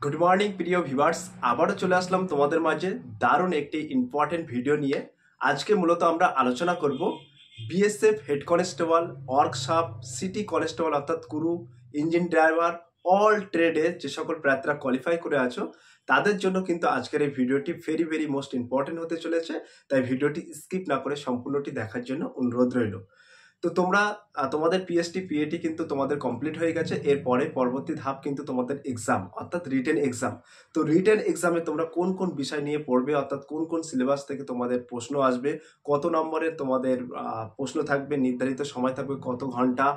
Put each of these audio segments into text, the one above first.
Good morning প্রিয় viewers, আবারও চলে আসলাম তোমাদের মাঝে দারুণ একটি ইম্পর্টেন্ট ভিডিও নিয়ে। আজকে মূলত আমরা আলোচনা করব BSF head constable, workshop, city constable অর্থাৎ কুরু, ইঞ্জিন ড্রাইভার, অল ট্রেডে যে সকল প্রার্থীরা কোয়ালিফাই করে আছো তাদের জন্য কিন্তু আজকের এই ভিডিওটি ভেরি ভেরি মোস্ট ইম্পর্টেন্ট হতে চলেছে। তাই ভিডিওটি স্কিপ না করে সম্পূর্ণটি দেখার জন্য অনুরোধ রইল। তো তোমরা তোমাদের পিএসটি পিএটি কিন্তু তোমাদের কমপ্লিট হয়ে গেছে। এরপরে পরবর্তী ধাপ কিন্তু তোমাদের এক্সাম অর্থাৎ রিটেন এক্সাম। তো রিটেন এক্সামে তোমরা কোন কোন বিষয় নিয়ে পড়বে, অর্থাৎ কোন কোন সিলেবাস থেকে তোমাদের প্রশ্ন আসবে, কত নম্বরের তোমাদের প্রশ্ন থাকবে, নির্ধারিত সময় থাকবে কত ঘন্টা,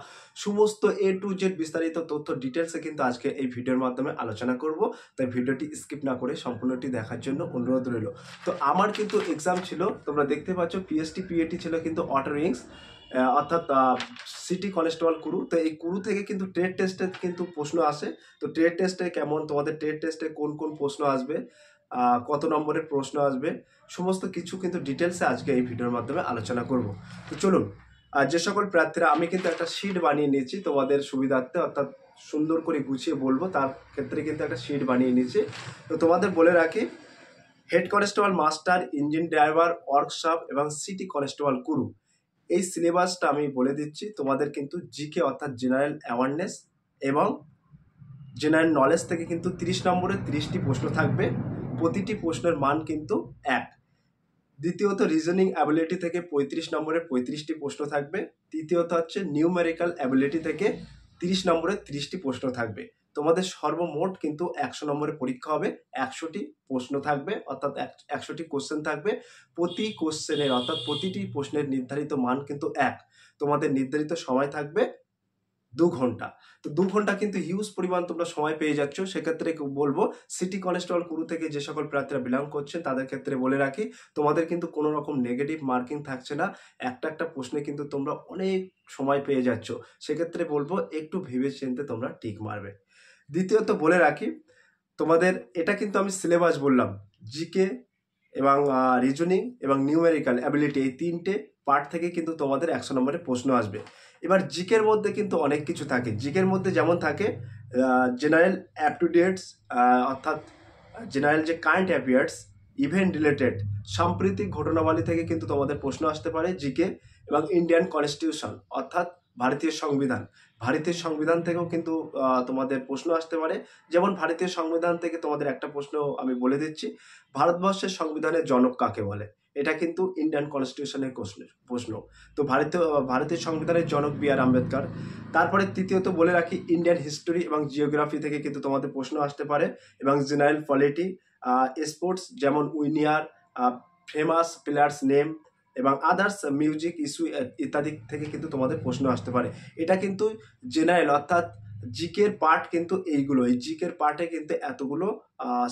সমস্ত এ টু জেড বিস্তারিত তথ্য ডিটেলসে কিন্তু আজকে এই ভিডিওর মাধ্যমে আলোচনা করব। তাই ভিডিওটি স্কিপ না করে সম্পূর্ণটি দেখার জন্য অনুরোধ রইল। তো আমার কিন্তু এক্সাম ছিল, তোমরা দেখতে পাচ্ছ পিএসটি পিএটি ছিল কিন্তু অটো উইংস অর্থাৎ সিটি কনস্টেবল কুরু। তো এই কুরু থেকে কিন্তু ট্রেড টেস্টে কিন্তু প্রশ্ন আসে। তো ট্রেড টেস্টে কেমন, তোমাদের ট্রেড টেস্টে কোন কোন প্রশ্ন আসবে, কত নম্বরের প্রশ্ন আসবে, সমস্ত কিছু কিন্তু ডিটেলসে আজকে এই ভিডিওর মাধ্যমে আলোচনা করব। তো চলুন, যে সকল প্রার্থীরা, আমি কিন্তু একটা শিট বানিয়ে নিয়েছি তোমাদের সুবিধার্থে, অর্থাৎ সুন্দর করে গুছিয়ে বলবো তার ক্ষেত্রে কিন্তু একটা শিট বানিয়ে নিয়েছি। তো তোমাদের বলে রাখি, head constable master, engine driver, workshop এবং সিটি কনস্টেবল কুরু, এই সিলেবাসটা আমি বলে দিচ্ছি। তোমাদের কিন্তু জিকে অর্থাৎ জেনারেল অ্যাওয়ারনেস এবং জেনারেল নলেজ থেকে কিন্তু 30 নম্বরের 30টি প্রশ্ন থাকবে। প্রতিটি প্রশ্নের মান কিন্তু 1। দ্বিতীয়ত রিজনিং অ্যাবিলিটি থেকে 35 নম্বরের 35টি প্রশ্ন থাকবে। তৃতীয়ত হচ্ছে নিউমেরিক্যাল অ্যাবিলিটি থেকে 30 নম্বরের 30টি প্রশ্ন থাকবে। তোমাদের সর্বমোট কিন্তু 100 নম্বরের পরীক্ষা হবে। 100টি প্রশ্ন থাকবে অর্থাৎ 100টি কোশ্চেন থাকবে। প্রতি কোশ্চেনের অর্থাৎ প্রতিটি প্রশ্নের নির্ধারিত মান কিন্তু 1। তোমাদের নির্ধারিত সময় থাকবে 2 ঘন্টা। তো 2 ঘন্টা কিন্তু হিউজ পরিমাণ তোমরা সময় পেয়ে যাচ্ছ। সেক্ষেত্রে বলবো, সিটি কনস্টেবল কুরু থেকে যে সকল প্রার্থীরা বিলং করছেন তাদের ক্ষেত্রে বলে রাখি, তোমাদের কিন্তু কোনো রকম নেগেটিভ মার্কিং থাকছে না। একটা একটা প্রশ্নে কিন্তু তোমরা অনেক সময় পেয়ে যাচ্ছ। সেক্ষেত্রে বলবো একটু ভেবে চিন্তে তোমরা টিক মারবে। দ্বিতীয়ত বলে রাখি, তোমাদের এটা কিন্তু আমি সিলেবাস বললাম, জিকে এবং রিজনিং এবং নিউমেরিক্যাল অ্যাবিলিটি, এই 3টে পার্ট থেকে কিন্তু তোমাদের 100 নম্বরের প্রশ্ন আসবে। এবার জিকের মধ্যে কিন্তু অনেক কিছু থাকে। জিকের মধ্যে যেমন থাকে জেনারেল আপ টু ডেটস, অর্থাৎ জেনারেল যে কারেন্ট অ্যাফেয়ার্স, ইভেন্ট রিলেটেড সাম্প্রতিক ঘটনাবলী থেকে কিন্তু তোমাদের প্রশ্ন আসতে পারে জিকে। এবং ইন্ডিয়ান কনস্টিটিউশন অর্থাৎ ভারতীয় সংবিধান, ভারতীয় সংবিধান থেকেও কিন্তু তোমাদের প্রশ্ন আসতে পারে। যেমন ভারতীয় সংবিধান থেকে তোমাদের একটা প্রশ্ন আমি বলে দিচ্ছি, ভারতবর্ষের সংবিধানের জনক কাকে বলে? এটা কিন্তু ইন্ডিয়ান কনস্টিটিউশনের প্রশ্ন। তো ভারতীয় সংবিধানের জনক বি.আর. আম্বেদকর। তারপরে তৃতীয়ত বলে রাখি, ইন্ডিয়ান হিস্টোরি এবং জিওগ্রাফি থেকে কিন্তু তোমাদের প্রশ্ন আসতে পারে। এবং জেনারেল পলিটি, স্পোর্টস যেমন উইনিয়ার, ফেমাস প্লেয়ার্স নেম এবং আদার্স মিউজিক ইস্যু ইত্যাদি থেকে কিন্তু তোমাদের প্রশ্ন আসতে পারে। এটা কিন্তু জেনারেল অর্থাৎ জিকের পার্ট কিন্তু এইগুলো, এই জিকের পার্টে কিন্তু এতগুলো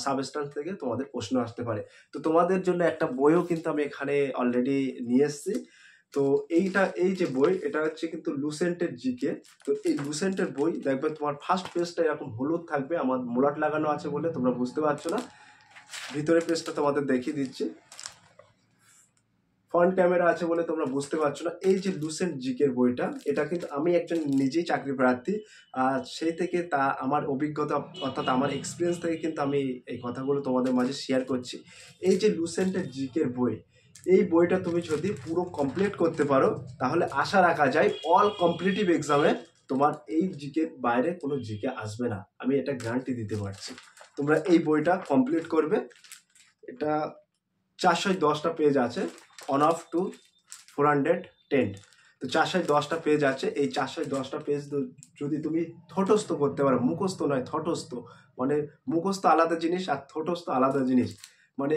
সাবস্টান্স থেকে তোমাদের প্রশ্ন আসতে পারে। তো তোমাদের জন্য একটা বইও কিন্তু আমি এখানে অলরেডি নিয়ে এসেছি। তো এই যে বই, এটা হচ্ছে কিন্তু লুসেন্টের জিকে। তো এই লুসেন্টের বই দেখবে তোমার ফার্স্ট পেজটা এরকম হলুদ থাকবে, আমার মোলাট লাগানো আছে বলে তোমরা বুঝতে পারছো না। ভিতরের পেজটা তোমাদের দেখিয়ে দিচ্ছি, ফ্রন্ট ক্যামেরা আছে বলে তোমরা বুঝতে পারছো না। এই যে লুসেন্ট জিকের বইটা, এটা কিন্তু আমি একজন নিজেই চাকরি প্রার্থী, সেই থেকে তা আমার অভিজ্ঞতা অর্থাৎ আমার এক্সপিরিয়েন্স থেকে কিন্তু আমি এই কথাগুলো তোমাদের মাঝে শেয়ার করছি। এই যে লুসেন্টের জিকের বই, এই বইটা তুমি যদি পুরো কমপ্লিট করতে পারো তাহলে আশা রাখা যায় অল কম্পিটিটিভ এক্সামে তোমার এই জিকের বাইরে কোনো জিকে আসবে না, আমি এটা গ্যারান্টি দিতে পারছি। তোমরা এই বইটা কমপ্লিট করবে। এটা 410টা পেজ আছে, অন অফ টু 410। তো 410টা পেজ আছে। এই 410টা পেজ যদি তুমি থটস্থ করতে পারো, মুখস্থ নয় থটস্থ, মানে মুখস্থ আলাদা জিনিস আর থটস্থ আলাদা জিনিস, মানে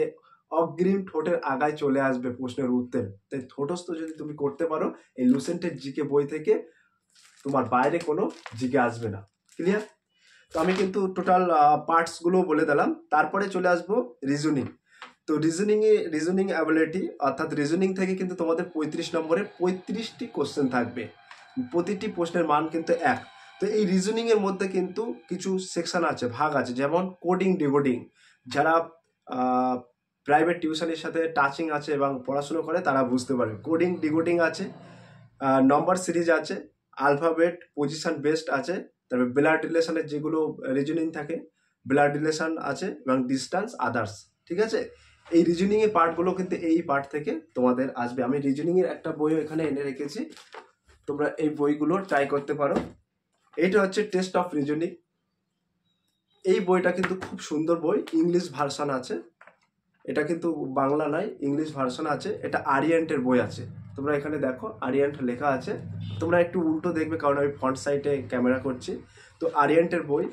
অগ্রিম ঠোঁটের আগায় চলে আসবে প্রশ্নের উত্তর। তাই থটস্থ যদি তুমি করতে পারো, এই লুসেন্টের জিকে বই থেকে তোমার বাইরে কোনো জিকে আসবে না। ক্লিয়ার? তো আমি টোটাল পার্টসগুলো বলে দিলাম। তারপরে চলে আসবো রিজনিং। তো রিজনিং অ্যাবিলিটি অর্থাৎ রিজনিং থেকে কিন্তু তোমাদের 35 নম্বরে 35টি কোশ্চেন থাকবে। প্রতিটি প্রশ্নের মান কিন্তু 1। তো এই রিজনিংয়ের মধ্যে কিন্তু কিছু সেকশন আছে, ভাগ আছে, যেমন কোডিং ডিকোডিং। যারা প্রাইভেট টিউশনের সাথে টাচিং আছে এবং পড়াশুনো করে তারা বুঝতে পারবে। কোডিং ডিকোডিং আছে, নম্বর সিরিজ আছে, আলফাবেট পজিশন বেসড আছে, তারপরে ব্লাড রিলেশনের যেগুলো রিজনিং থাকে, ব্লাড রিলেশন আছে এবং ডিস্টেন্স আদার্স। ঠিক আছে, এই রিজনিংয়ের পার্টগুলো কিন্তু এই পার্ট থেকে তোমাদের আসবে। আমি রিজনিংয়ের একটা বইও এখানে এনে রেখেছি, তোমরা এই বইগুলো ট্রাই করতে পারো। এইটা হচ্ছে টেস্ট অফ রিজনিং। এই বইটা কিন্তু খুব সুন্দর বই, ইংলিশ ভার্সন আছে, এটা কিন্তু বাংলা নয়, ইংলিশ ভার্সন আছে। এটা আরিয়েন্টের বই আছে, তোমরা এখানে দেখো আরিয়েন্ট লেখা আছে, তোমরা একটু উল্টো দেখবে কারণ আমি ফ্রন্ট সাইডে ক্যামেরা করছি। তো আরিয়েন্টের বই,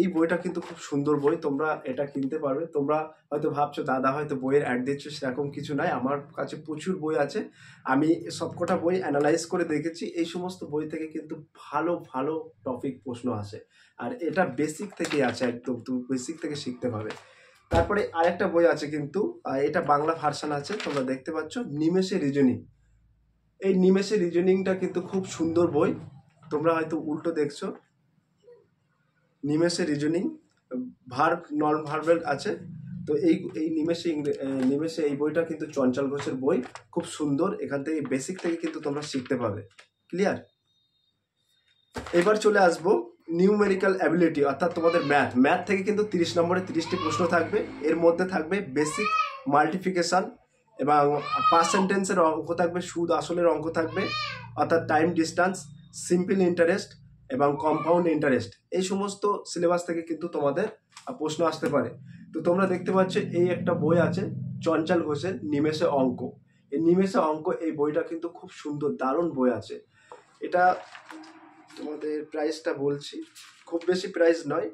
এই বইটা কিন্তু খুব সুন্দর বই, তোমরা এটা কিনতে পারবে। তোমরা হয়তো ভাবছো দাদা হয়তো বইয়ের অ্যাড দিচ্ছ, সেরকম কিছু নাই, আমার কাছে প্রচুর বই আছে, আমি সবকটা বই অ্যানালাইজ করে দেখেছি। এই সমস্ত বই থেকে কিন্তু ভালো ভালো টপিক প্রশ্ন আসে, আর এটা বেসিক থেকেই আছে, একদম তুমি বেসিক থেকে শিখতে পারবে। তারপরে আরেকটা বই আছে কিন্তু এটা বাংলা ভার্সন আছে, তোমরা দেখতে পাচ্ছ, নিমেষে রিজনিং। এই নিমেষে রিজনিংটা কিন্তু খুব সুন্দর বই, তোমরা হয়তো উল্টো দেখছো। নিমেষে রিজনিং ভার্ব নন ভার্বেল আছে। তো এই নিমেষে এই বইটা কিন্তু চঞ্চল ঘোষের বই, খুব সুন্দর, এখান থেকে বেসিক থেকে কিন্তু তোমরা শিখতে পাবে। ক্লিয়ার? এবার চলে আসবো নিউমেরিক্যাল অ্যাবিলিটি, অর্থাৎ তোমাদের ম্যাথ থেকে কিন্তু 30 নম্বরে 30টি প্রশ্ন থাকবে। এর মধ্যে থাকবে বেসিক মাল্টিপ্লিকেশন এবং পার্সেন্টেন্সের অঙ্ক থাকবে, সুদ আসলের অঙ্ক থাকবে, অর্থাৎ টাইম ডিস্টেন্স, সিম্পল ইন্টারেস্ট এবং কম্পাউন্ড ইন্টারেস্ট। এই সমস্ত সিলেবাস থেকে কিন্তু তোমাদের প্রশ্ন আসতে পারে। তো তোমরা দেখতে পাচ্ছ এই একটা বই আছে চঞ্চল ঘোষের নিমেষে অঙ্ক। এই নিমেষে অঙ্ক এই বইটা কিন্তু খুব সুন্দর, দারুণ বই আছে। এটা তোমাদের প্রাইসটা বলছি, খুব বেশি প্রাইস নয়,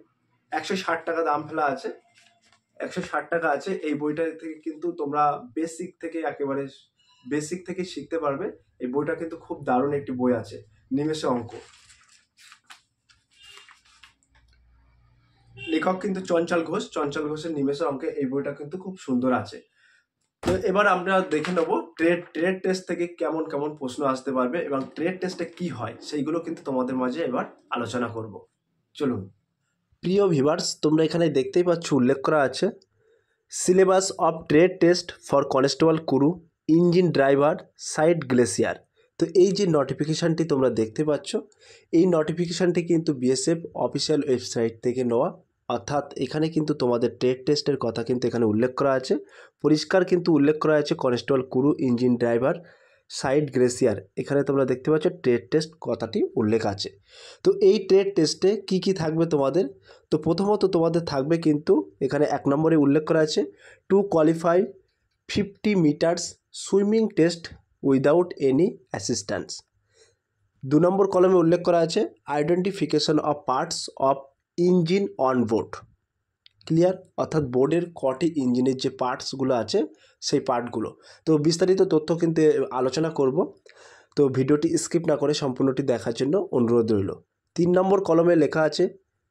160 টাকা দাম ফেলা আছে, 160 টাকা আছে। এই বইটা থেকে কিন্তু তোমরা বেসিক থেকে একেবারে বেসিক থেকে শিখতে পারবে। এই বইটা কিন্তু খুব দারুণ একটি বই আছে, নিমেষে অঙ্ক। লেখক কিন্তু চঞ্চল ঘোষের নিমেষে অঙ্কে এই বইটা কিন্তু খুব সুন্দর আছে। তো এবার আমরা দেখে নেবো ট্রেড টেস্ট থেকে কেমন কেমন প্রশ্ন আসতে পারবে এবং ট্রেড টেস্টে কি হয় সেইগুলো কিন্তু তোমাদের মাঝে এবার আলোচনা করব। চলুন। প্রিয় ভিউয়ার্স, তোমরা এখানে দেখতেই পাচ্ছ উল্লেখ করা আছে syllabus of trade test for constable Kuru, engine driver, side glacier. তো এই যে নোটিফিকেশানটি তোমরা দেখতে পাচ্ছ, এই নোটিফিকেশানটি কিন্তু বিএসএফ অফিসিয়াল ওয়েবসাইট থেকে নেওয়া, অর্থাৎ এখানে কিন্তু তোমাদের ট্রেড টেস্টের কথা কিন্তু এখানে উল্লেখ করা আছে, পরিষ্কার কিন্তু উল্লেখ করা আছে constable Kuru, engine driver, side glacier. এখানে তোমরা দেখতে পাচ্ছ ট্রেড টেস্ট কথাটি উল্লেখ আছে। তো এই ট্রেড টেস্টে কি কি থাকবে তোমাদের? তো প্রথমত তোমাদের থাকবে কিন্তু এখানে 1 নম্বরে উল্লেখ করা আছে to qualify 50 metres swimming test without any assistance. 2 নম্বর কলমে উল্লেখ করা আছে identification of parts of engine on board. Clear? অর্থাৎ বোর্ডের কটি ইঞ্জিনের যে পার্টসগুলো আছে সেই পার্টগুলো। তো বিস্তারিত তথ্য কিন্তু আলোচনা করব, তো ভিডিওটি স্কিপ না করে সম্পূর্ণটি দেখার জন্য অনুরোধ রইল। 3 নম্বর কলমে লেখা আছে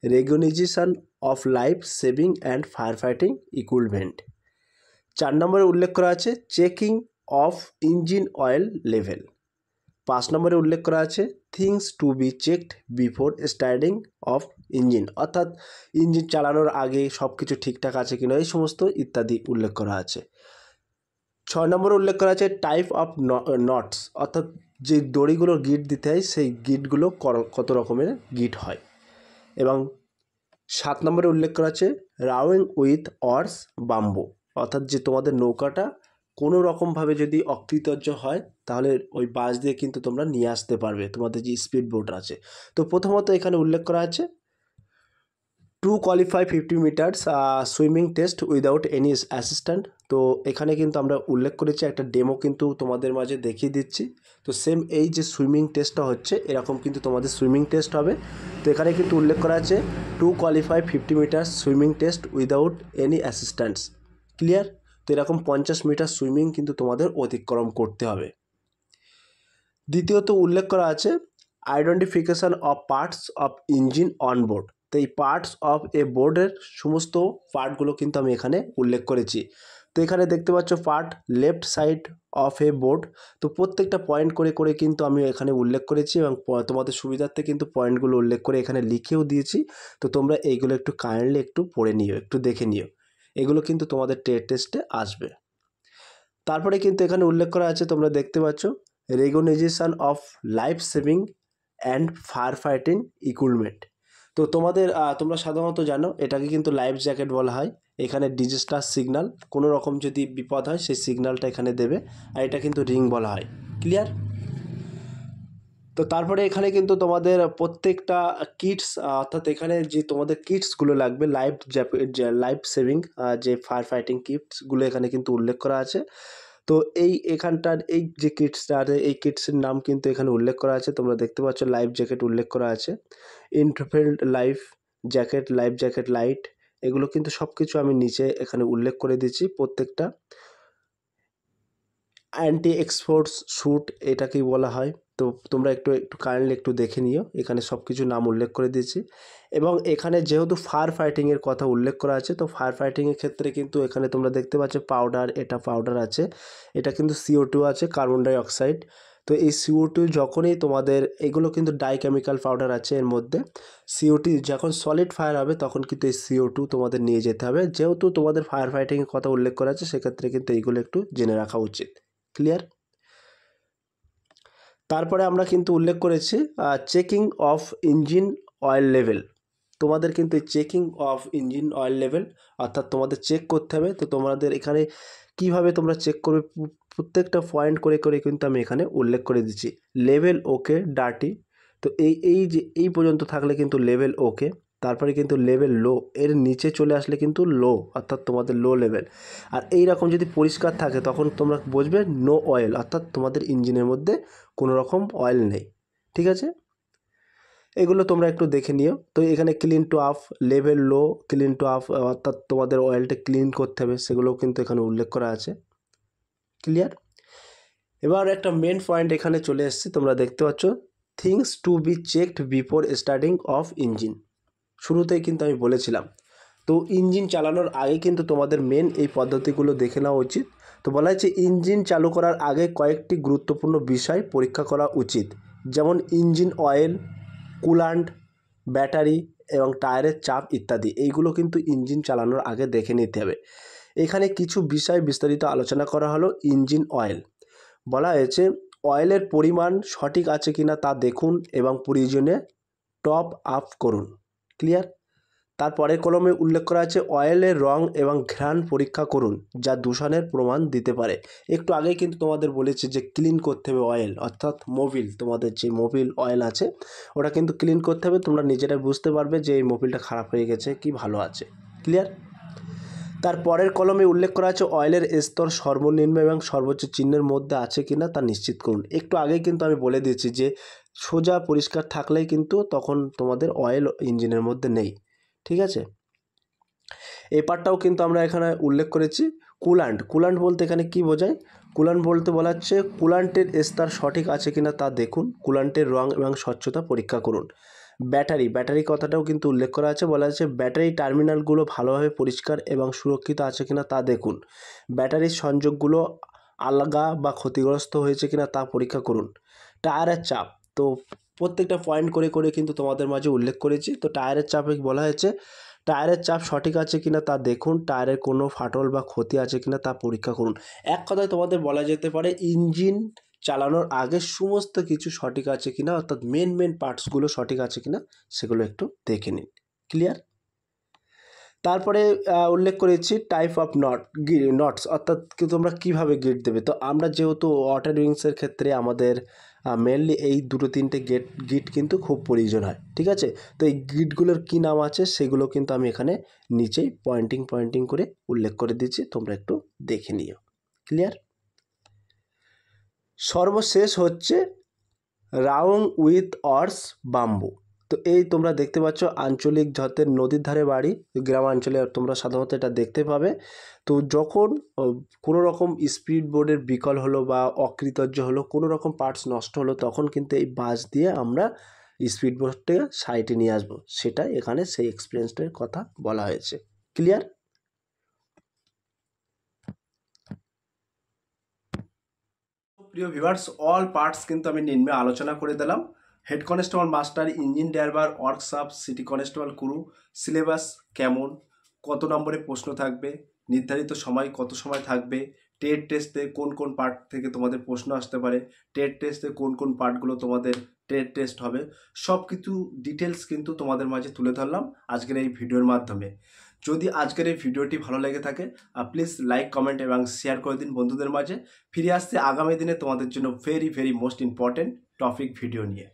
recognition of life saving and fire fighting equipment. 4 নম্বরে উল্লেখ করা আছে checking of engine oil level. 5 নম্বরে উল্লেখ করা আছে things to be checked before starting of engine, অর্থাৎ ইঞ্জিন চালানোর আগে সব কিছু ঠিকঠাক আছে কিনা এই সমস্ত ইত্যাদি উল্লেখ করা আছে। 6 নম্বরে উল্লেখ করা আছে টাইপ অফ নটস, অর্থাৎ যে দড়িগুলোর গিট দিতে হয় সেই গিটগুলো কত রকমের গিট হয়। এবং 7 নম্বরে উল্লেখ করা আছে রাউইং উইথ অর্স বাম্বু, অর্থাৎ যে তোমাদের নৌকাটা কোনো রকমভাবে যদি অকৃতজ্ঞ হয় তাহলে ওই বাঁশ দিয়ে কিন্তু তোমরা নিয়ে আসতে পারবে তোমাদের যে স্পিড বোট আছে। তো প্রথমত এখানে উল্লেখ করা আছে to qualify 50 metres swimming test without any assistant. তো এখানে কিন্তু আমরা উল্লেখ করেছি, একটা ডেমো কিন্তু তোমাদের মাঝে দেখিয়ে দিচ্ছি। তো সেম এই যে সুইমিং টেস্টটা হচ্ছে এরকম কিন্তু তোমাদের সুইমিং টেস্ট হবে। তো এখানে কিন্তু উল্লেখ করা আছে to qualify 50 metres swimming test without any assistants. Clear? তো এরকম 50 মিটার সুইমিং কিন্তু তোমাদের অতিক্রম করতে হবে। দ্বিতীয়ত উল্লেখ করা আছে identification of parts of engine on board. তো এই পার্টস অফ এ বোর্ডের সমস্ত পার্টগুলো কিন্তু আমি এখানে উল্লেখ করেছি। তো এখানে দেখতে পাচ্ছ part left side of A board. তো প্রত্যেকটা পয়েন্ট করে করে কিন্তু আমি এখানে উল্লেখ করেছি এবং তোমাদের সুবিধার্থে কিন্তু পয়েন্টগুলো উল্লেখ করে এখানে লিখেও দিয়েছি। তো তোমরা এইগুলো একটু কাইন্ডলি একটু পড়ে নিও, একটু দেখে নিও, এগুলো কিন্তু তোমাদের ট্রেড টেস্টে আসবে। তারপরে কিন্তু এখানে উল্লেখ করা আছে, তোমরা দেখতে পাচ্ছ recognition of life saving and fire fighting equipment. তো তোমরা সাধারণত জানো এটাকে কিন্তু লাইফ জ্যাকেট বলা হয়। এখানে ডিজাস্টার সিগন্যাল, কোনো রকম যদি বিপদ হয় সেই সিগন্যালটা এখানে দেবে, আর এটা কিন্তু রিং বলা হয়। ক্লিয়ার? তো তারপরে এখানে কিন্তু তোমাদের প্রত্যেকটা কিটস, অর্থাৎ এখানে যে তোমাদের কিটসগুলো লাগবে লাইফ সেভিং যে ফায়ার ফাইটিং কিটসগুলো এখানে কিন্তু উল্লেখ করা আছে। তো এখানটার এই যে কিটসটা আছে এই কিটসের নাম কিন্তু এখানে উল্লেখ করা আছে, তোমরা দেখতে পাচ্ছ লাইফ জ্যাকেট উল্লেখ করা আছে, ইনফিল্ড লাইফ জ্যাকেট লাইট, এগুলো কিন্তু সব কিছু আমি নিচে এখানে উল্লেখ করে দিচ্ছি প্রত্যেকটা। অ্যান্টি এক্সপোর্টস শ্যুট এটাকেই বলা হয়। তো তোমরা একটু কাইন্ডলি একটু দেখে নিও, এখানে সব কিছু নাম উল্লেখ করে দিয়েছি। এবং এখানে যেহেতু ফায়ার ফাইটিংয়ের কথা উল্লেখ করা আছে, তো ফায়ার ফাইটিংয়ের ক্ষেত্রে কিন্তু এখানে তোমরা দেখতে পাচ্ছ পাউডার আছে, এটা কিন্তু CO2 আছে, কার্বন ডাই অক্সাইড। তো এই CO2 যখনই তোমাদের, এগুলো কিন্তু ডাইকেমিক্যাল পাউডার আছে এর মধ্যে। CO2 যখন সলিড ফায়ার হবে তখন কিন্তু এই CO2 তোমাদের নিয়ে যেতে হবে, যেহেতু তোমাদের ফায়ার ফাইটিংয়ের কথা উল্লেখ করা আছে সেক্ষেত্রে কিন্তু এইগুলো একটু জেনে রাখা উচিত। ক্লিয়ার? তারপরে আমরা কিন্তু উল্লেখ করেছি checking of engine oil level. তোমাদের কিন্তু এই checking of engine oil level অর্থাৎ তোমাদের চেক করতে হবে। তো তোমাদের এখানে কিভাবে তোমরা চেক করবে প্রত্যেকটা পয়েন্ট করে করে কিন্তু আমি এখানে উল্লেখ করে দিচ্ছি। লেভেল ওকে ডার্টি, তো এই পর্যন্ত থাকলে কিন্তু লেভেল ওকে। তারপরে কিন্তু লেভেল লো, এর নিচে চলে আসলে কিন্তু লো, অর্থাৎ তোমাদের লো লেভেল। আর এই রকম যদি পরিষ্কার থাকে তখন তোমরা বুঝবে নো অয়েল, অর্থাৎ তোমাদের ইঞ্জিনের মধ্যে কোনো রকম অয়েল নেই। ঠিক আছে, এগুলো তোমরা একটু দেখে নিও। তো এখানে clean to up, level low, clean to up, অর্থাৎ তোমাদের অয়েলটা ক্লিন করতে হবে, সেগুলোও কিন্তু এখানে উল্লেখ করা আছে। ক্লিয়ার? এবার একটা মেন পয়েন্ট এখানে চলে এসেছে, তোমরা দেখতে পাচ্ছ things to be checked before starting of engine. শুরুতেই কিন্তু আমি বলেছিলাম, তো ইঞ্জিন চালানোর আগে কিন্তু তোমাদের মেন এই পদ্ধতিগুলো দেখে নেওয়া উচিত। তো বলা হচ্ছে ইঞ্জিন চালু করার আগে কয়েকটি গুরুত্বপূর্ণ বিষয় পরীক্ষা করা উচিত, যেমন ইঞ্জিন অয়েল, কুলান্ট, ব্যাটারি এবং টায়ারের চাপ ইত্যাদি। এইগুলো কিন্তু ইঞ্জিন চালানোর আগে দেখে নিতে হবে। এখানে কিছু বিষয় বিস্তারিত আলোচনা করা হলো। ইঞ্জিন অয়েল বলা হয়েছে অয়েলের পরিমাণ সঠিক আছে কিনা তা দেখুন এবং প্রয়োজনে টপ আপ করুন। ক্লিয়ার? তারপরে কলমে উল্লেখ করা আছে অয়েলের রং এবং ঘ্রাণ পরীক্ষা করুন, যা দূষণের প্রমাণ দিতে পারে। একটু আগেই কিন্তু তোমাদের বলেছি যে ক্লিন করতে হবে অয়েল, অর্থাৎ মোবিল, তোমাদের যে মোবিল অয়েল আছে ওটা কিন্তু ক্লিন করতে হবে। তোমরা নিজেরাই বুঝতে পারবে যে এই মোবিলটা খারাপ হয়ে গেছে কি ভালো আছে। ক্লিয়ার? তারপরের কলমে উল্লেখ করা আছে অয়েলের স্তর সর্বনিম্ন এবং সর্বোচ্চ চিহ্নের মধ্যে আছে কিনা তা নিশ্চিত করুন। একটু আগেই কিন্তু আমি বলে দিয়েছি যে সোজা পরিষ্কার থাকলেই কিন্তু তখন তোমাদের অয়েল ইঞ্জিনের মধ্যে নেই। ঠিক আছে, এই পার্টটাও কিন্তু আমরা এখানে উল্লেখ করেছি। কুলান্ট বলতে এখানে কি বোঝায়? কুলান্ট বলতে বলা হচ্ছে কুলান্টের স্তর সঠিক আছে কিনা তা দেখুন, কুলান্টের রং এবং স্বচ্ছতা পরীক্ষা করুন। ব্যাটারি কথাটাও কিন্তু উল্লেখ করা আছে, বলা আছে ব্যাটারি টার্মিনালগুলো ভালোভাবে পরিষ্কার এবং সুরক্ষিত আছে কিনা তা দেখুন। ব্যাটারির সংযোগগুলো আলগা বা ক্ষতিগ্রস্ত হয়েছে কিনা তা পরীক্ষা করুন। টায়ারের চাপ, তো প্রত্যেকটা পয়েন্ট করে করে কিন্তু তোমাদের মাঝে উল্লেখ করেছি। তো টায়ারের চাপে বলা হয়েছে টায়ারের চাপ সঠিক আছে কিনা তা দেখুন, টায়ারের কোনো ফাটল বা ক্ষতি আছে কিনা তা পরীক্ষা করুন। এক কথায় তোমাদের বলা যেতে পারে ইঞ্জিন চালানোর আগে সমস্ত কিছু সঠিক আছে কিনা, অর্থাৎ মেন পার্টসগুলো সঠিক আছে কিনা সেগুলো একটু দেখে নিন। ক্লিয়ার? তারপরে উল্লেখ করেছি টাইপ অফ নটস, অর্থাৎ তোমরা কীভাবে গিট দেবে। তো আমরা যেহেতু ওয়াটার উইংসের ক্ষেত্রে আমাদের মেনলি এই দুটো তিনটে গিট কিন্তু খুব প্রয়োজন হয়। ঠিক আছে, তো এই গিটগুলোর কী নাম আছে সেগুলো কিন্তু আমি এখানে নিচেই পয়েন্টিং করে উল্লেখ করে দিচ্ছি, তোমরা একটু দেখে নিও। ক্লিয়ার? সর্বশেষ হচ্ছে রাউন্ড উইথ অর্স বাম্বু। তো এই তোমরা দেখতে পাচ্ছ আঞ্চলিক যতের নদীর ধারে বাড়ি, গ্রামাঞ্চলে তোমরা সাধারণত এটা দেখতে পাবে। তো যখন কোনো রকম স্পিড বোর্ডের বিকল হলো বা অকৃতজ্ঞ হলো, কোনো রকম পার্টস নষ্ট হলো, তখন কিন্তু এই বাস দিয়ে আমরা স্পিড বোর্ডটা সাইডে নিয়ে আসবো, সেটা এখানে সেই এক্সপিরিয়েন্সটার কথা বলা হয়েছে। ক্লিয়ার? প্রিয় ভিউয়ার্স, অল পার্টস কিন্তু আমি নিম্নে আলোচনা করে দিলাম। Head constable master, engine driver, workshop, city constable crew, syllabus কেমন, কত নম্বরে প্রশ্ন থাকবে, নির্ধারিত সময় কত সময় থাকবে, টেস্টে কোন কোন পার্ট থেকে তোমাদের প্রশ্ন আসতে পারে, টেস্টে কোন কোন পার্টগুলো তোমাদের ট্রেড টেস্ট হবে, সব কিছু ডিটেলস কিন্তু তোমাদের মাঝে তুলে ধরলাম আজকের এই ভিডিওর মাধ্যমে। যদি আজকের এই ভিডিওটি ভালো লেগে থাকে প্লিজ লাইক, কমেন্ট এবং শেয়ার করে দিন বন্ধুদের মাঝে। ফিরে আসছে আগামী দিনে তোমাদের জন্য very most important topic video নিয়ে।